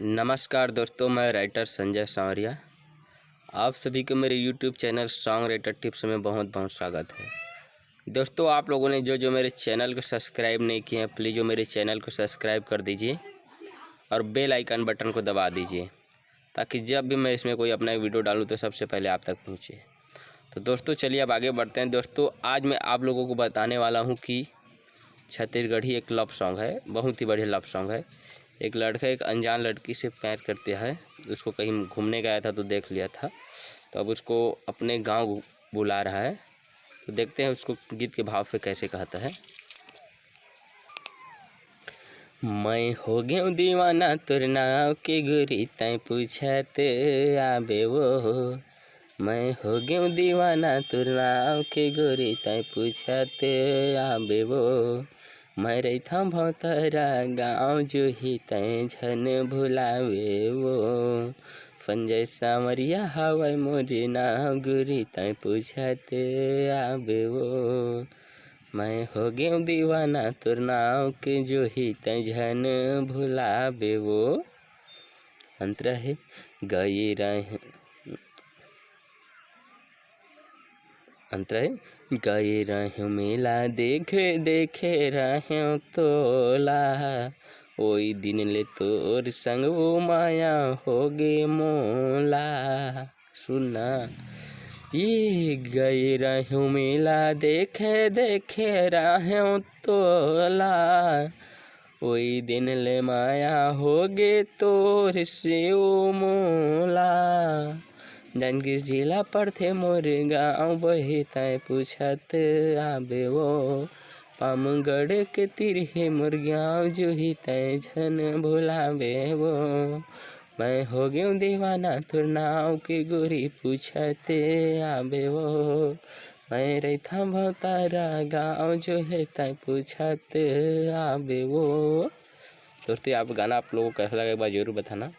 नमस्कार दोस्तों, मैं राइटर संजय सांवरिया। आप सभी को मेरे YouTube channel song writer tips में बहुत बहुत स्वागत है। दोस्तों, आप लोगों ने जो मेरे चैनल को सब्सक्राइब नहीं किए हैं, प्लीज़ जो मेरे चैनल को सब्सक्राइब कर दीजिए और बेल आइकन बटन को दबा दीजिए, ताकि जब भी मैं इसमें कोई अपना वीडियो डालूँ तो सबसे पहले आप तक पहुँचे। तो दोस्तों चलिए अब आगे बढ़ते हैं। दोस्तों, आज मैं आप लोगों को बताने वाला हूँ कि छत्तीसगढ़ी एक लव सॉन्ग है, बहुत ही बढ़िया लव सॉन्ग है। एक लड़का एक अनजान लड़की से प्यार करते है। उसको कहीं घूमने गया था तो देख लिया था, तो अब उसको अपने गांव बुला रहा है। तो देखते हैं उसको गीत के भाव पे कैसे कहता है। मैं हो गया दीवाना तोर नाव के गोरी तय पूछत आबे वो। मैं हो गया दीवाना तोर नाव के गोरी तय पूछत आबे वो। मैं रैथा भौतरा गाँव जो ही तय झन भुलावे वो। संजय सांवरिया हवै मोरे नाव गोरी तय पूछत आबे वो। मैं हो गया दीवाना तोर नाव के जो ही तय झन भुलावे वो। अंतरा है गए रहे गए रहूँ मेला देखे देखे रहूँ तोला। ओई दिन ले तोर संग वो माया हो गे मोला। सुनना ये गए रहूँ मेला देखे देखे रहूँ तोला। ओई दिन ले माया हो गे तोर से ओ मोला। जांजगीर जिला पड़थे मोर गाँव बहे तय पूछत आबे वो। पामगढ़ के तीर हे मोर गाँव जो ही तय झन भुलावे वो। मैं हो गया दीवाना तोर नाव के गोरी पूछत आबे वो। मैं रैथा भौतारा गाँव जो है तय पूछत आबे वो। दोस्तों, आप गाना आप लोगों को कैसा लगा एक बार जरूर बताना।